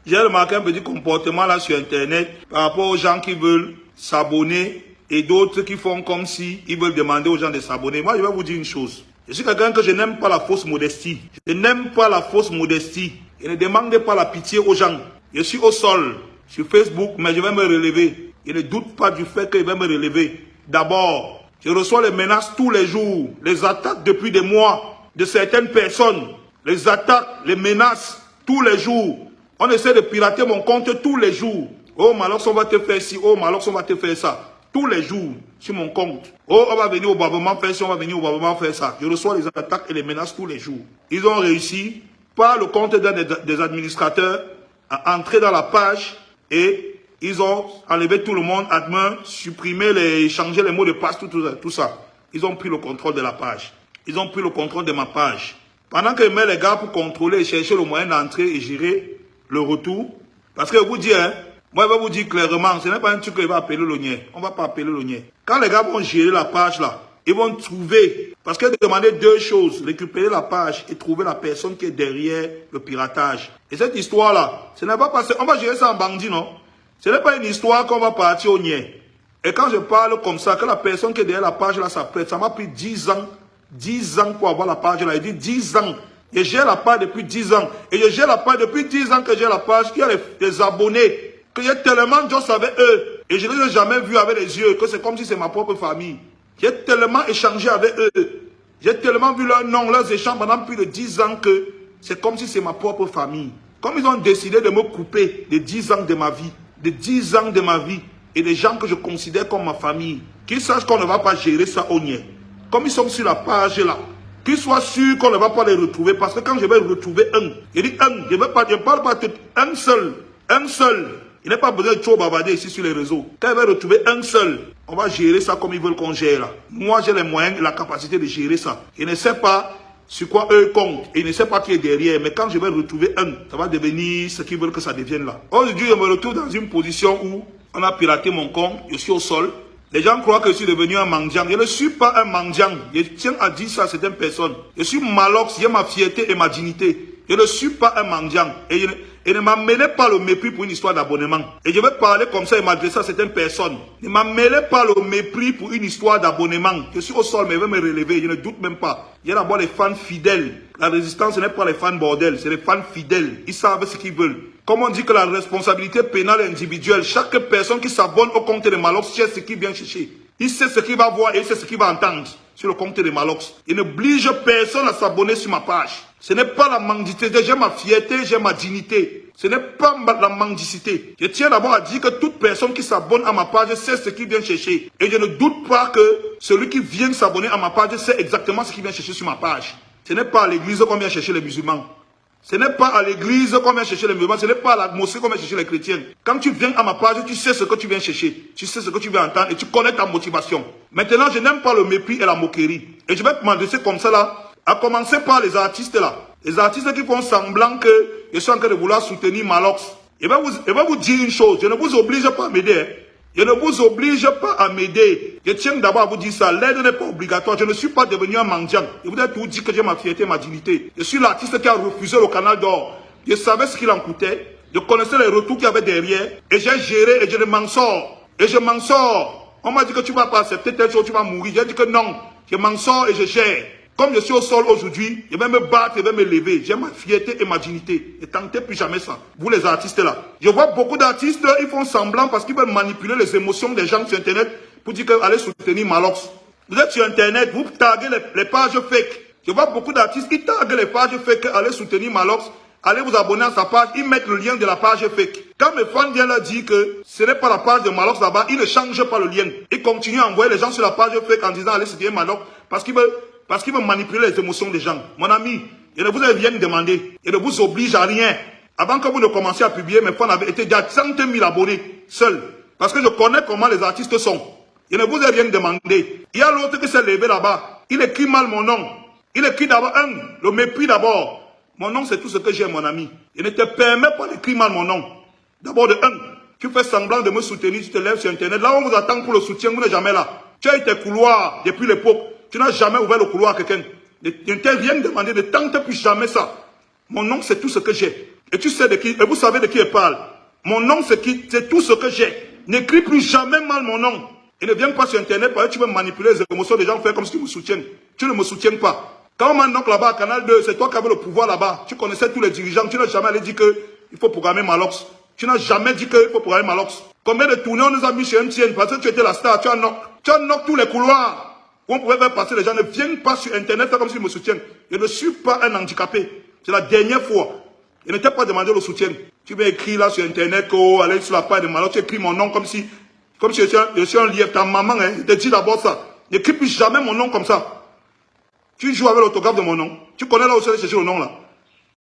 J'ai remarqué un petit comportement là sur Internet par rapport aux gens qui veulent s'abonner et d'autres qui font comme si ils veulent demander aux gens de s'abonner. Moi, je vais vous dire une chose. Je suis quelqu'un que je n'aime pas la fausse modestie. Je n'aime pas la fausse modestie. Je ne demande pas la pitié aux gens. Je suis au sol sur Facebook, mais je vais me relever. Je ne doute pas du fait que je vais me relever. D'abord, je reçois les menaces tous les jours, les attaques depuis des mois de certaines personnes. Les attaques, les menaces tous les jours. On essaie de pirater mon compte tous les jours. Oh Malox, on va te faire ci. Oh Malox, on va te faire ça. Tous les jours sur mon compte. Oh, on va venir au Babement faire ci, on va venir au Babement faire ça. Je reçois les attaques et les menaces tous les jours. Ils ont réussi, par le compte d'un des administrateurs, à entrer dans la page et ils ont enlevé tout le monde, admin, supprimé, changé les mots de passe, tout ça. Ils ont pris le contrôle de la page. Ils ont pris le contrôle de ma page. Pendant que je mets les gars pour contrôler et chercher le moyen d'entrer et gérer le retour, parce que je vous dis, hein, moi je vais vous dire clairement, ce n'est pas un truc que je vais appeler l'oignet. On ne va pas appeler l'oignet. Quand les gars vont gérer la page là, ils vont trouver, parce que demander deux choses, récupérer la page et trouver la personne qui est derrière le piratage. Et cette histoire là, ce n'est pas passé, on va gérer ça en bandit, non? Ce n'est pas une histoire qu'on va partir au niais. Et quand je parle comme ça, que la personne qui est derrière la page là s'apprête, ça m'a pris 10 ans. 10 ans pour avoir la page là. Il dit 10 ans. Et j'ai la page depuis 10 ans. Et j'ai la page depuis 10 ans que j'ai la page, qui a les abonnés. Que j'ai tellement de choses avec eux. Et je ne les ai jamais vus avec les yeux. Que c'est comme si c'est ma propre famille. J'ai tellement échangé avec eux. J'ai tellement vu leurs noms, leurs échanges pendant plus de 10 ans que c'est comme si c'est ma propre famille. Comme ils ont décidé de me couper de 10 ans de ma vie. De 10 ans de ma vie. Et des gens que je considère comme ma famille. Qu'ils sachent qu'on ne va pas gérer ça au niais. Comme ils sont sur la page là, qu'ils soient sûrs qu'on ne va pas les retrouver. Parce que quand je vais retrouver un, je dis un, je ne parle pas de un seul. Il n'est pas besoin de trop bavarder ici sur les réseaux. Quand je vais retrouver un seul, on va gérer ça comme ils veulent qu'on gère là. Moi j'ai les moyens et la capacité de gérer ça. Je ne sais pas sur quoi eux comptent. Et je ne sais pas qui est derrière. Mais quand je vais retrouver un, ça va devenir ce qu'ils veulent que ça devienne là. Aujourd'hui, je me retrouve dans une position où on a piraté mon compte, je suis au sol. Les gens croient que je suis devenu un mendiant. Je ne suis pas un mendiant. Je tiens à dire ça à certaines personnes. Je suis Malox, j'ai ma fierté et ma dignité. Je ne suis pas un mendiant. Et ne m'amenez pas le mépris pour une histoire d'abonnement. Et je vais parler comme ça et m'adresser à certaines personnes. Ne m'amenez pas le mépris pour une histoire d'abonnement. Je suis au sol, mais je vais me relever. Je ne doute même pas. Il y a d'abord les fans fidèles. La résistance, ce n'est pas les fans bordel. C'est les fans fidèles. Ils savent ce qu'ils veulent. Comme on dit que la responsabilité pénale est individuelle, chaque personne qui s'abonne au compte de Malox sait ce qu'il vient chercher. Il sait ce qu'il va voir et il sait ce qu'il va entendre sur le compte de Malox. Il n'oblige personne à s'abonner sur ma page. Ce n'est pas la mendicité. J'ai ma fierté, j'ai ma dignité. Ce n'est pas la mendicité. Je tiens d'abord à dire que toute personne qui s'abonne à ma page sait ce qu'il vient chercher. Et je ne doute pas que celui qui vient s'abonner à ma page sait exactement ce qu'il vient chercher sur ma page. Ce n'est pas à l'église qu'on vient chercher les musulmans. Ce n'est pas à l'église qu'on vient chercher les musulmans, ce n'est pas à la mosquée qu'on vient chercher les chrétiens. Quand tu viens à ma page, tu sais ce que tu viens chercher, tu sais ce que tu veux entendre et tu connais ta motivation. Maintenant, je n'aime pas le mépris et la moquerie. Et je vais m'adresser comme ça là, à commencer par les artistes là. Les artistes qui font semblant que je suis en train de vouloir soutenir Malox. Je vais vous dire une chose, je ne vous oblige pas à m'aider. Je ne vous oblige pas à m'aider. Je tiens d'abord à vous dire ça. L'aide n'est pas obligatoire. Je ne suis pas devenu un mendiant. Je vous ai tout dit que j'ai ma fierté, ma dignité. Je suis l'artiste qui a refusé le canal d'or. Je savais ce qu'il en coûtait. Je connaissais les retours qu'il y avait derrière. Et j'ai géré et je m'en sors. Et je m'en sors. On m'a dit que tu ne vas pas accepter telle chose, tu vas mourir. J'ai dit que non. Je m'en sors et je gère. Comme je suis au sol aujourd'hui, je vais me battre, je vais me lever. J'ai ma fierté et ma dignité. Ne tentez plus jamais ça. Vous les artistes là. Je vois beaucoup d'artistes, ils font semblant parce qu'ils veulent manipuler les émotions des gens sur Internet pour dire qu'allez soutenir Malox. Vous êtes sur Internet, vous taguez les pages fake. Je vois beaucoup d'artistes qui taguent les pages fake, allez soutenir Malox, allez vous abonner à sa page, ils mettent le lien de la page fake. Quand mes fans viennent leur dire que ce n'est pas la page de Malox là-bas, ils ne changent pas le lien. Ils continuent à envoyer les gens sur la page fake en disant allez soutenir Malox parce qu'ils veulent manipuler les émotions des gens. Mon ami, je ne vous ai rien demandé. Je ne vous oblige à rien. Avant que vous ne commenciez à publier, mes fans avaient été déjà 30 000 abonnés seuls. Parce que je connais comment les artistes sont. Je ne vous ai rien demandé. Il y a l'autre qui s'est levé là-bas. Il écrit mal mon nom. Il écrit d'abord le mépris d'abord. Mon nom, c'est tout ce que j'ai, mon ami. Je ne te permets pas d'écrire mal mon nom. D'abord de tu fais semblant de me soutenir, tu te lèves sur Internet. Là, on vous attend pour le soutien, vous n'êtes jamais là. Tu as eu tes couloirs depuis l'époque. Tu n'as jamais ouvert le couloir à quelqu'un. Je ne t'ai rien demandé, ne tente plus jamais ça. Mon nom, c'est tout ce que j'ai. Et tu sais de qui, et vous savez de qui elle parle. Mon nom, c'est tout ce que j'ai. N'écris plus jamais mal mon nom. Et ne viens pas sur Internet parce que tu veux manipuler les émotions des gens, faire comme si tu me soutiens. Tu ne me soutiens pas. Quand on donc là-bas à Canal 2, c'est toi qui avais le pouvoir là-bas. Tu connaissais tous les dirigeants. Tu n'as jamais allé dire qu'il faut programmer Malox. Tu n'as jamais dit qu'il faut programmer Malox. Combien de tournées on nous a mis chez MTN parce que tu étais la star. Tu as knock tous les couloirs. Où on pouvait faire passer les gens. Ne viennent pas sur Internet faire comme si tu me soutiens. Je ne suis pas un handicapé. C'est la dernière fois. Je ne t'ai pas demandé le soutien. Tu m'as écrit là sur Internet, oh, allez sur la page de Malox, tu écris mon nom comme si je suis un lièvre. Ta maman, hein, je te dis d'abord ça. N'écris plus jamais mon nom comme ça. Tu joues avec l'autographe de mon nom. Tu connais là où c'est chercher le nom là.